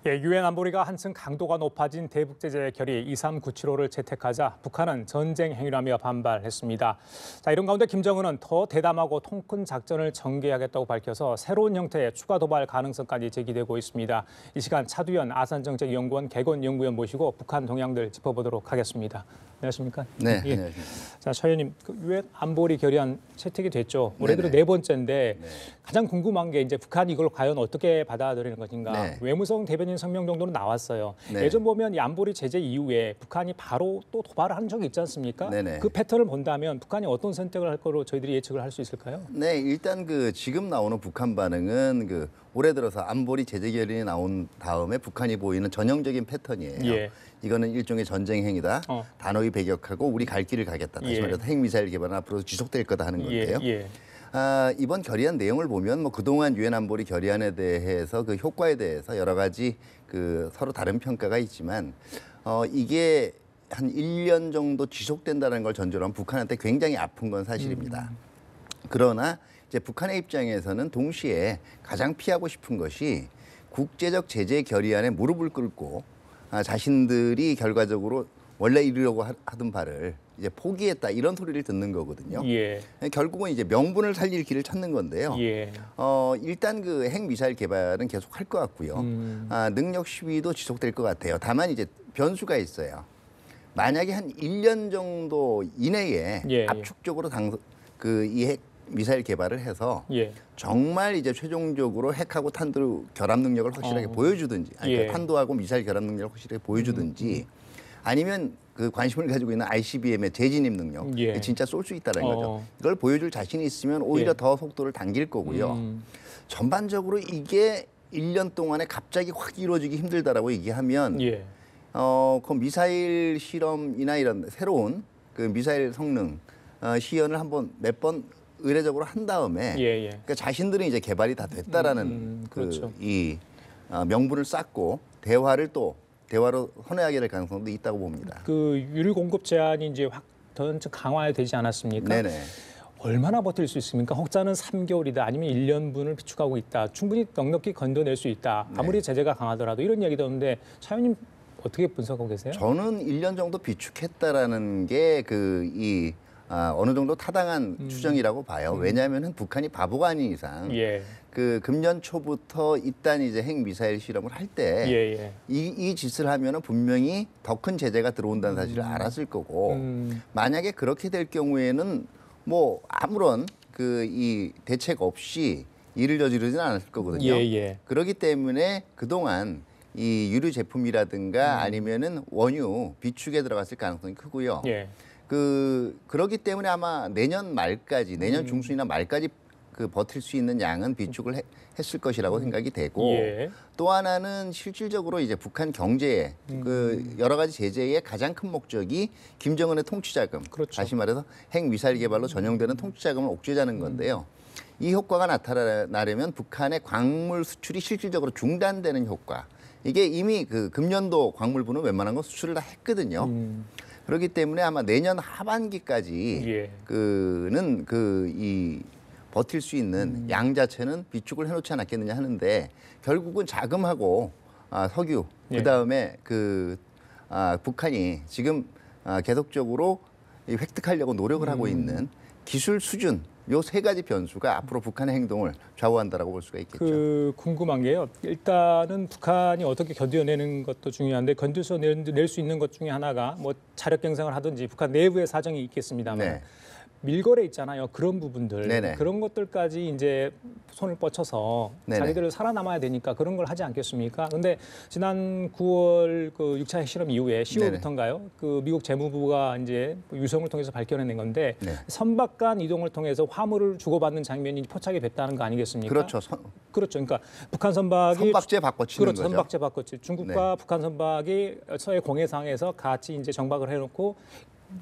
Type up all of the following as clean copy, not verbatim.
예, 유엔 안보리가 한층 강도가 높아진 대북 제재 결의 23975를 채택하자 북한은 전쟁 행위라며 반발했습니다. 자, 이런 가운데 김정은은 더 대담하고 통큰 작전을 전개하겠다고 밝혀서 새로운 형태의 추가 도발 가능성까지 제기되고 있습니다. 이 시간 차두현 아산정책연구원 개건연구원 모시고 북한 동향들 짚어보도록 하겠습니다. 안녕하십니까? 네, 예. 안녕하십니까. 자, 차 의원님, 유엔 안보리 결의안 채택이 됐죠. 올해 들어 네네. 네 번째인데 네. 가장 궁금한 게 이제 북한이 이걸 과연 어떻게 받아들이는 것인가. 네. 외무성 대변인 성명 정도는 나왔어요. 네. 예전 보면 이 안보리 제재 이후에 북한이 바로 또 도발을 한 적이 있지 않습니까? 네네. 그 패턴을 본다면 북한이 어떤 선택을 할 거로 저희들이 예측을 할 수 있을까요? 네, 일단 지금 나오는 북한 반응은 올해 들어서 안보리 제재 결의안이 나온 다음에 북한이 보이는 전형적인 패턴이에요. 예. 이거는 일종의 전쟁 행위다. 어. 단호히 배격하고 우리 갈 길을 가겠다. 다시 예. 말해서 핵미사일 개발은 앞으로 지속될 거다 하는 건데요. 예. 이번 결의안 내용을 보면 그동안 유엔 안보리 결의안에 대해서 그 효과에 대해서 여러 가지 서로 다른 평가가 있지만 이게 한 1년 정도 지속된다는 걸 전제로 하면 북한한테 굉장히 아픈 건 사실입니다. 그러나 이제 북한의 입장에서는 동시에 가장 피하고 싶은 것이 국제적 제재 결의안에 무릎을 꿇고 자신들이 결과적으로 원래 이루려고 하던 바를 이제 포기했다 이런 소리를 듣는 거거든요. 예. 결국은 이제 명분을 살릴 길을 찾는 건데요. 예. 일단 핵 미사일 개발은 계속 할 것 같고요. 능력 시위도 지속될 것 같아요. 다만 이제 변수가 있어요. 만약에 한 1년 정도 이내에 예. 압축적으로 이 핵 미사일 개발을 해서 예. 정말 이제 최종적으로 핵하고 탄도 결합 능력을 확실하게 보여주든지, 예. 탄도하고 미사일 결합 능력을 확실하게 보여주든지, 아니면 관심을 가지고 있는 ICBM의 재진입 능력, 예. 진짜 쏠 수 있다는 거죠. 이걸 보여줄 자신이 있으면 오히려 예. 더 속도를 당길 거고요. 전반적으로 이게 1년 동안에 갑자기 확 이루어지기 힘들다라고 얘기하면 예. 그 미사일 실험이나 이런 새로운 미사일 성능 시연을 몇 번 의례적으로 한 다음에 예. 그러니까 자신들은 이제 개발이 다 됐다라는 그렇죠. 명분을 쌓고 대화로 헌회하게 될 가능성도 있다고 봅니다. 유류 공급 제한이 이제 더 강화되지 않았습니까? 네네. 얼마나 버틸 수 있습니까? 혹자는 3개월이다 아니면 1년분을 비축하고 있다. 충분히 넉넉히 건져낼 수 있다. 아무리 네. 제재가 강하더라도 이런 얘기도 하는데 차 의원님 어떻게 분석하고 계세요? 저는 1년 정도 비축했다라는 게 어느 정도 타당한 추정이라고 봐요. 왜냐하면 북한이 바보가 아닌 이상 예. 금년 초부터 일단 이제 핵 미사일 실험을 할 때 이 짓을 하면은 분명히 더 큰 제재가 들어온다는 사실을 알았을 거고 만약에 그렇게 될 경우에는 아무런 이 대책 없이 일을 저지르지는 않았을 거거든요. 그렇기 때문에 그동안 이 유류 제품이라든가 아니면은 원유 비축에 들어갔을 가능성이 크고요. 그렇기 때문에 아마 내년 말까지, 내년 중순이나 말까지 버틸 수 있는 양은 비축을 했을 것이라고 생각이 되고 또 하나는 실질적으로 이제 북한 경제에 여러 가지 제재의 가장 큰 목적이 김정은의 통치자금, 그렇죠. 다시 말해서 핵 미사일 개발로 전용되는 통치자금을 옥죄자는 건데요. 이 효과가 나타나려면 북한의 광물 수출이 실질적으로 중단되는 효과. 이게 이미 금년도 광물부는 웬만한 건 수출을 다 했거든요. 그렇기 때문에 아마 내년 하반기까지 버틸 수 있는 양 자체는 비축을 해놓지 않았겠느냐 하는데 결국은 자금하고 석유 그다음에 북한이 지금 계속적으로 획득하려고 노력을 하고 있는 기술 수준 요 세 가지 변수가 앞으로 북한의 행동을 좌우한다라고 볼 수가 있겠죠. 궁금한 게요. 일단은 북한이 어떻게 견뎌내는 것도 중요한데 견뎌서 낼 수 있는 것 중에 하나가 자력 경쟁을 하든지 북한 내부의 사정이 있겠습니다만 밀거래 있잖아요. 그런 부분들, 네네. 그런 것들까지 이제 손을 뻗쳐서 자기들 살아남아야 되니까 그런 걸 하지 않겠습니까? 근데 지난 9월 6차 핵실험 이후에 10월부터인가요? 미국 재무부가 이제 유성을 통해서 밝혀낸 건데 선박 간 이동을 통해서 화물을 주고받는 장면이 포착이 됐다는 거 아니겠습니까? 그렇죠. 그렇죠. 그러니까 북한 선박이 선박제 바꿔치는 거죠. 선박제 바꿔치. 중국과 북한 선박이 서해 공해상에서 같이 이제 정박을 해놓고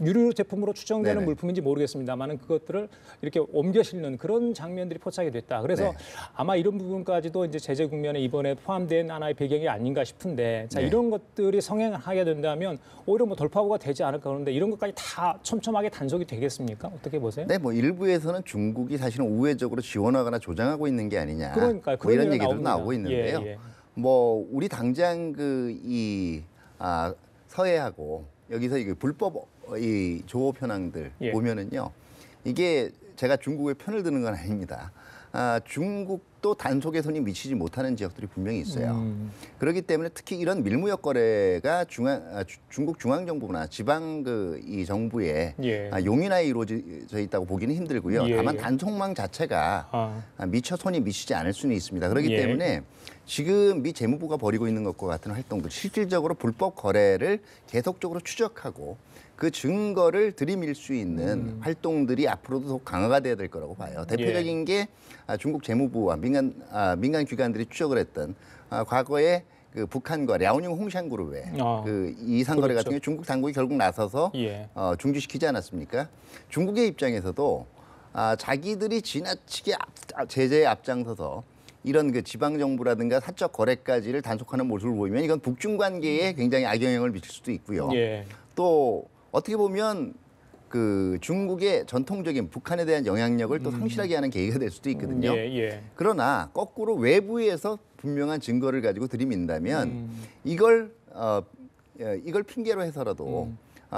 유류 제품으로 추정되는 물품인지 모르겠습니다만 그것들을 이렇게 옮겨 실는 그런 장면들이 포착이 됐다. 그래서 아마 이런 부분까지도 이제 제재 국면에 이번에 포함된 하나의 배경이 아닌가 싶은데 이런 것들이 성행하게 된다면 오히려 돌파구가 되지 않을까 그런데 이런 것까지 다 촘촘하게 단속이 되겠습니까? 어떻게 보세요? 네, 일부에서는 중국이 사실은 우회적으로 지원하거나 조장하고 있는 게 아니냐. 그러니까요. 이런 얘기도 나오고 있는데요. 뭐 우리 당장 서해하고 여기서 이게 불법 이 조업 현황들 예. 보면은요, 이게 제가 중국의 편을 드는 건 아닙니다. 중국도 단속의 손이 미치지 못하는 지역들이 분명히 있어요. 그렇기 때문에 특히 이런 밀무역 거래가 중국 중앙정부나 지방 이 정부의 예. 용인하에 이루어져 있다고 보기는 힘들고요. 예. 다만 단속망 자체가 미처 손이 미치지 않을 수는 있습니다. 그렇기 예. 때문에 지금 미 재무부가 벌이고 있는 것과 같은 활동들, 실질적으로 불법 거래를 계속적으로 추적하고 그 증거를 들이밀 수 있는 활동들이 앞으로도 더욱 강화가 돼야 될 거라고 봐요. 대표적인 게 중국 재무부와 민간 기관들이 추적을 했던 과거에 그 북한과 랴오닝 홍샹그룹의 그 이상거래 같은 게 중국 당국이 결국 나서서 예. 중지시키지 않았습니까? 중국의 입장에서도 자기들이 지나치게 제재에 앞장서서 이런 그 지방 정부라든가 사적 거래까지를 단속하는 모습을 보이면 이건 북중 관계에 굉장히 악영향을 미칠 수도 있고요. 예. 또 어떻게 보면 그 중국의 전통적인 북한에 대한 영향력을 또 상실하게 하는 계기가 될 수도 있거든요. 예. 그러나 거꾸로 외부에서 분명한 증거를 가지고 들이민다면 이걸 핑계로 해서라도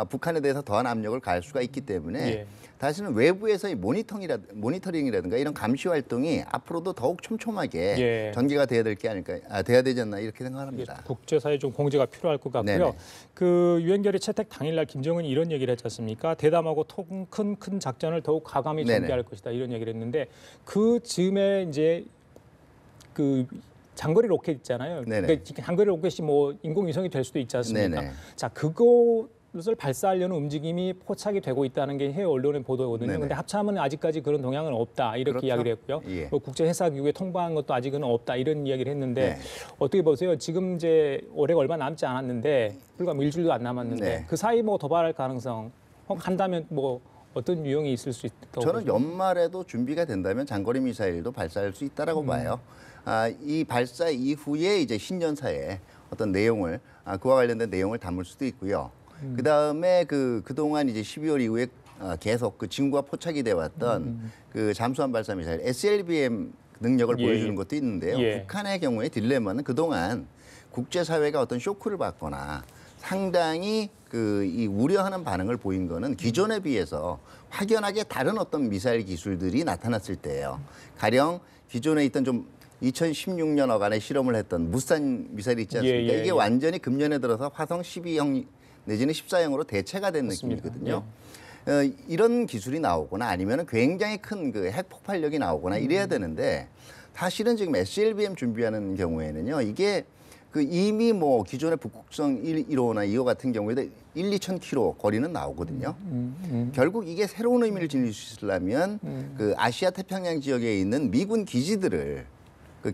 북한에 대해서 더한 압력을 가할 수가 있기 때문에 예. 다시는 외부에서의 모니터링이라든가 이런 감시 활동이 앞으로도 더욱 촘촘하게 예. 전개가 돼야 될 게 아닐까, 돼야 되지 않나 이렇게 생각합니다. 국제사회 좀 공제가 필요할 것 같고요. 네네. 그 유엔결의 채택 당일날 김정은이 이런 얘기를 했지 않습니까? 대담하고 큰 작전을 더욱 과감히 네네. 전개할 것이다 이런 얘기를 했는데 그 즈음에 이제 그 장거리 로켓 있잖아요. 네네. 그러니까 장거리 로켓이 뭐 인공위성이 될 수도 있지 않습니까? 네네. 자, 그것을 발사하려는 움직임이 포착이 되고 있다는 게 해외 언론의 보도거든요. 네네. 그런데 합참은 아직까지 그런 동향은 없다 이렇게 그렇죠. 이야기를 했고요. 예. 뭐 국제해사기구에 통보한 것도 아직은 없다 이런 이야기를 했는데 네. 어떻게 보세요? 지금 이제 올해가 얼마 남지 않았는데 불과 뭐 일주일도 안 남았는데 네. 그 사이 뭐 도발할 가능성 한다면 뭐 어떤 유형이 있을 수 있다고 저는 보세요? 연말에도 준비가 된다면 장거리 미사일도 발사할 수 있다라고 봐요. 이 발사 이후에 이제 신년사에 어떤 내용을 그와 관련된 내용을 담을 수도 있고요. 그 다음에 그동안 이제 12월 이후에 계속 그 징후가 포착이 돼 왔던 그 잠수함 발사 미사일 SLBM 능력을 예. 보여주는 것도 있는데요. 예. 북한의 경우에 딜레마는 그동안 국제사회가 어떤 쇼크를 받거나 상당히 이 우려하는 반응을 보인 거는 기존에 비해서 확연하게 다른 어떤 미사일 기술들이 나타났을 때예요. 가령 기존에 있던 좀 2016년 어간에 실험을 했던 무산 미사일이 있지 않습니까? 이게 완전히 금년에 들어서 화성 12형 내지는 14형으로 대체가 된 맞습니다. 느낌이거든요. 이런 기술이 나오거나 아니면 굉장히 큰 그 핵 폭발력이 나오거나 이래야 되는데 사실은 지금 SLBM 준비하는 경우에는요. 이게 이미 뭐 기존의 북극성 1호나 2호 같은 경우에도 2,000km 거리는 나오거든요. 결국 이게 새로운 의미를 지닐 수 있으려면 그 아시아 태평양 지역에 있는 미군 기지들을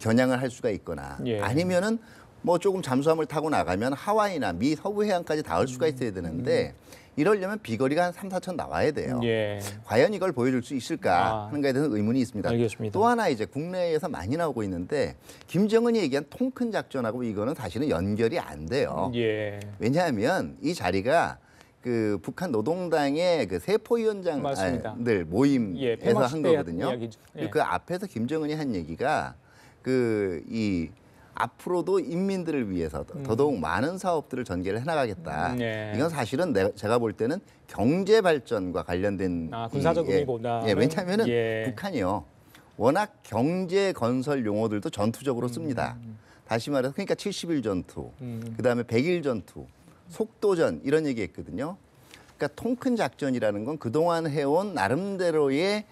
겨냥을 할 수가 있거나 예. 아니면은 뭐 조금 잠수함을 타고 나가면 하와이나 미 서부 해안까지 닿을 수가 있어야 되는데 이러려면 비거리가 한 3, 4천 나와야 돼요. 예. 과연 이걸 보여줄 수 있을까 하는 거에 대해서 의문이 있습니다. 알겠습니다. 또 하나 이제 국내에서 많이 나오고 있는데 김정은이 얘기한 통 큰 작전하고 이거는 사실은 연결이 안 돼요. 예. 왜냐하면 이 자리가 그 북한 노동당의 그 세포위원장들 모임에서 한 거거든요. 예. 그 앞에서 김정은이 한 얘기가 앞으로도 인민들을 위해서 더더욱 많은 사업들을 전개를 해나가겠다. 네. 이건 사실은 제가 볼 때는 경제 발전과 관련된 군사적 의미보다. 왜냐하면은 북한이요 워낙 경제 건설 용어들도 전투적으로 씁니다. 다시 말해서 그러니까 70일 전투, 그다음에 100일 전투, 속도전 이런 얘기했거든요. 그러니까 통큰 작전이라는 건 그동안 해온 나름대로의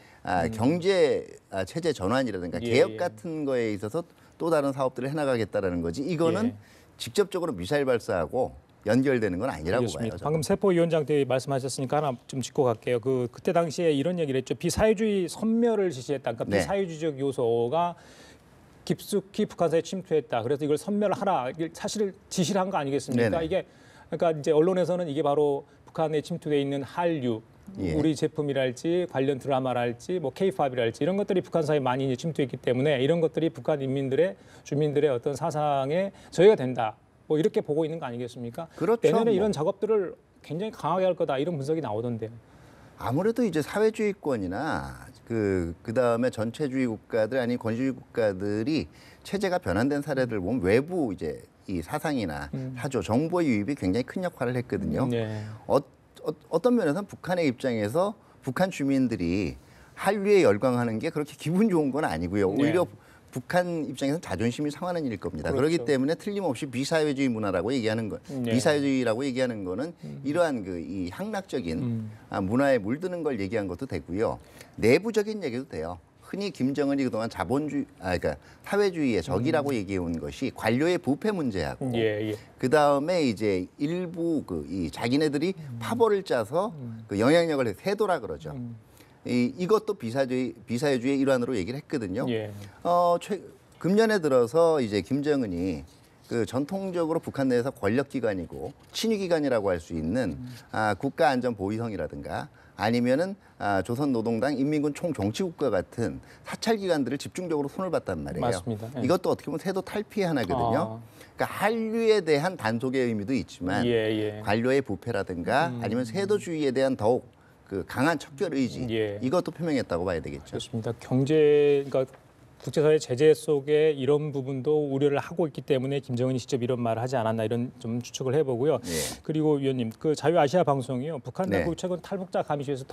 경제 체제 전환이라든가 개혁 같은 거에 있어서 또 다른 사업들을 해나가겠다라는 거지. 이거는 직접적으로 미사일 발사하고 연결되는 건 아니라고 알겠습니다. 봐요. 방금 세포위원장 때 말씀하셨으니까 하나 좀 짚고 갈게요. 그때 당시에 이런 얘기를 했죠. 비사회주의 선멸을 지시했다. 그러니까 네. 비사회주의적 요소가 깊숙이 북한사에 침투했다. 그래서 이걸 선멸하라. 사실 지시를 한 거 아니겠습니까? 네네. 이게 그러니까 이제 언론에서는 이게 바로 북한에 침투돼 있는 한류, 우리 제품이랄지 관련 드라마랄지 뭐 K-팝이랄지 이런 것들이 북한사에 많이 이제 침투했기 때문에 이런 것들이 북한 인민들의 주민들의 어떤 사상에 저해가 된다. 뭐 이렇게 보고 있는 거 아니겠습니까? 그렇죠. 내년에 이런 작업들을 굉장히 강하게 할 거다 이런 분석이 나오던데요. 아무래도 이제 사회주의권이나 그다음에 전체주의 국가들 아니면 권위주의 국가들이 체제가 변환된 사례들 보면 외부 이제 이 사상이나 사조, 정보의 유입이 굉장히 큰 역할을 했거든요. 네. 어떤 면에서는 북한의 입장에서 북한 주민들이 한류에 열광하는 게 그렇게 기분 좋은 건 아니고요. 오히려 네. 북한 입장에서는 자존심이 상하는 일일 겁니다. 그렇죠. 그렇기 때문에 틀림없이 비사회주의 문화라고 얘기하는 거, 네. 비사회주의라고 얘기하는 거는 이러한 이 향락적인 문화에 물드는 걸 얘기한 것도 되고요. 내부적인 얘기도 돼요. 흔히 김정은이 그동안 그러니까 사회주의의 적이라고 얘기해온 것이 관료의 부패 문제하고, 그 다음에 이제 일부 이 자기네들이 파벌을 짜서 그 영향력을 세도라 그러죠. 이것도 비사회주의의 일환으로 얘기를 했거든요. 금년에 들어서 이제 김정은이 그 전통적으로 북한 내에서 권력기관이고 친위기관이라고 할 수 있는 국가안전보위성이라든가 아니면은 조선노동당 인민군 총정치국과 같은 사찰기관들을 집중적으로 손을 봤단 말이에요. 맞습니다. 예. 이것도 어떻게 보면 세도 탈피의 하나거든요. 그러니까 한류에 대한 단속의 의미도 있지만 관료의 부패라든가 아니면 세도주의에 대한 더욱 그 강한 척결 의지 이것도 표명했다고 봐야 되겠죠. 그렇습니다. 그러니까 국제사회 제재 속에 이런 부분도 우려를 하고 있기 때문에 김정은이 직접 이런 말을 하지 않았나 이런 좀 추측을 해보고요. 그리고 위원님, 그 자유아시아 방송이요. 북한 당국이 최근 탈북자 감시에 대해서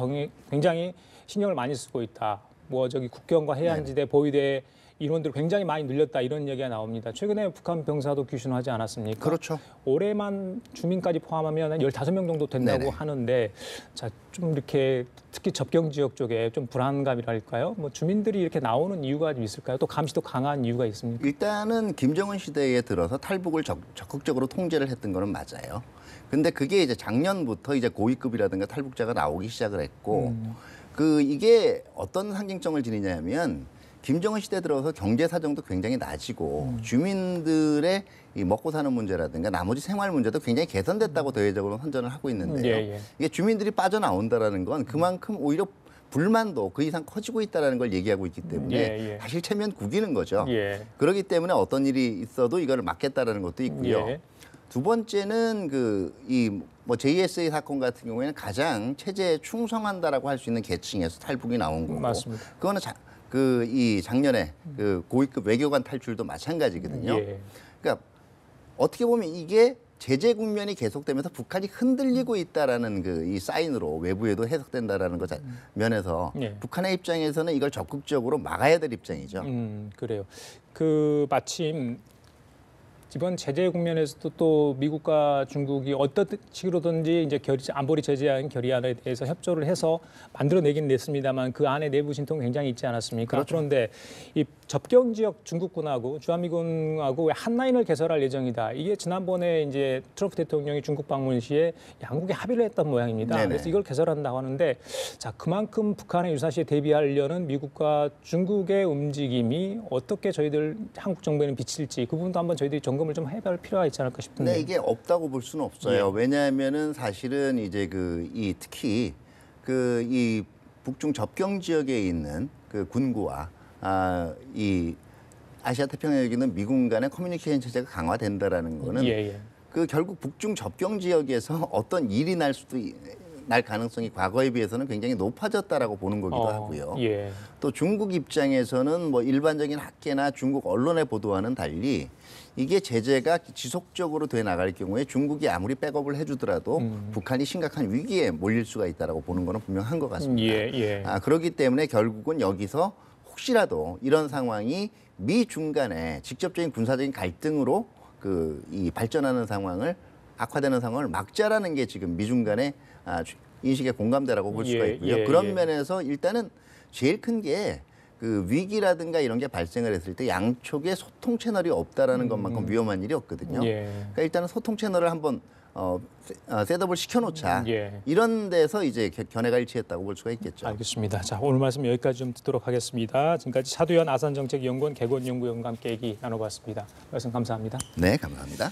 굉장히 신경을 많이 쓰고 있다. 뭐 저기 국경과 해안지대 보위대 인원들을 굉장히 많이 늘렸다 이런 얘기가 나옵니다. 최근에 북한 병사도 귀순하지 않았습니까? 그렇죠. 올해만 주민까지 포함하면 한 15명 정도 된다고 하는데 자, 좀 이렇게 특히 접경 지역 쪽에 좀 불안감이랄까요? 뭐 주민들이 이렇게 나오는 이유가 좀 있을까요? 또 감시도 강한 이유가 있습니까? 일단은 김정은 시대에 들어서 탈북을 적극적으로 통제를 했던 거는 맞아요. 근데 그게 이제 작년부터 이제 고위급이라든가 탈북자가 나오기 시작을 했고 이게 어떤 상징성을 지니냐면 김정은 시대 들어서 경제 사정도 굉장히 나아지고 주민들의 이 먹고 사는 문제라든가 나머지 생활 문제도 굉장히 개선됐다고 대외적으로 선전을 하고 있는데요. 이게 주민들이 빠져나온다라는 건 그만큼 오히려 불만도 그 이상 커지고 있다는 걸 얘기하고 있기 때문에 사실 체면 구기는 거죠. 그렇기 때문에 어떤 일이 있어도 이거를 막겠다라는 것도 있고요. 두 번째는 뭐 JSA 사건 같은 경우에는 가장 체제에 충성한다라고 할 수 있는 계층에서 탈북이 나온 거고, 맞습니다. 그거는 이 작년에 그 고위급 외교관 탈출도 마찬가지거든요. 그러니까 어떻게 보면 이게 제재 국면이 계속되면서 북한이 흔들리고 있다라는 이 사인으로 외부에도 해석된다라는 것 면에서 북한의 입장에서는 이걸 적극적으로 막아야 될 입장이죠. 그래요. 마침 이번 제재 국면에서도 또 미국과 중국이 어떤 식으로든지 이제 안보리 제재안 결의안에 대해서 협조를 해서 만들어내긴 냈습니다만 그 안에 내부 진통이 굉장히 있지 않았습니까? 그렇죠. 그런데 이 접경 지역 중국군하고 주한미군하고 한라인을 개설할 예정이다. 이게 지난번에 이제 트럼프 대통령이 중국 방문 시에 양국이 합의를 했던 모양입니다. 네네. 그래서 이걸 개설한다고 하는데 자 그만큼 북한의 유사시에 대비하려는 미국과 중국의 움직임이 어떻게 저희들 한국 정부에는 비칠지 그 부분도 한번 저희들이 점검을 좀 해볼 필요가 있지 않을까 싶은데. 네, 이게 없다고 볼 수는 없어요. 왜냐하면은 사실은 이제 특히 이 북중 접경 지역에 있는 그 군구와 이 아시아 태평양에 있는 미군 간의 커뮤니케이션 체제가 강화된다라는 거는 결국 북중 접경 지역에서 어떤 일이 날 가능성이 과거에 비해서는 굉장히 높아졌다라고 보는 거기도 하고요. 또 중국 입장에서는 뭐 일반적인 학계나 중국 언론의 보도와는 달리 이게 제재가 지속적으로 돼 나갈 경우에 중국이 아무리 백업을 해주더라도 북한이 심각한 위기에 몰릴 수가 있다라고 보는 거는 분명한 것 같습니다. 그렇기 때문에 결국은 여기서 혹시라도 이런 상황이 미중 간의 직접적인 군사적인 갈등으로 이 발전하는 상황을 악화되는 상황을 막자라는 게 지금 미중 간의 인식의 공감대라고 볼 수가 있고요. 그런 면에서 일단은 제일 큰 게 위기라든가 이런 게 발생을 했을 때 양쪽에 소통 채널이 없다라는 것만큼 위험한 일이 없거든요. 그러니까 일단은 소통 채널을 한번 셋업을 시켜놓자. 이런 데서 이제 견해가 일치했다고 볼 수가 있겠죠. 알겠습니다. 자, 오늘 말씀 여기까지 좀 듣도록 하겠습니다. 지금까지 차두현 아산정책연구원 개건연구원과 함께 얘기 나눠봤습니다. 말씀 감사합니다. 네, 감사합니다.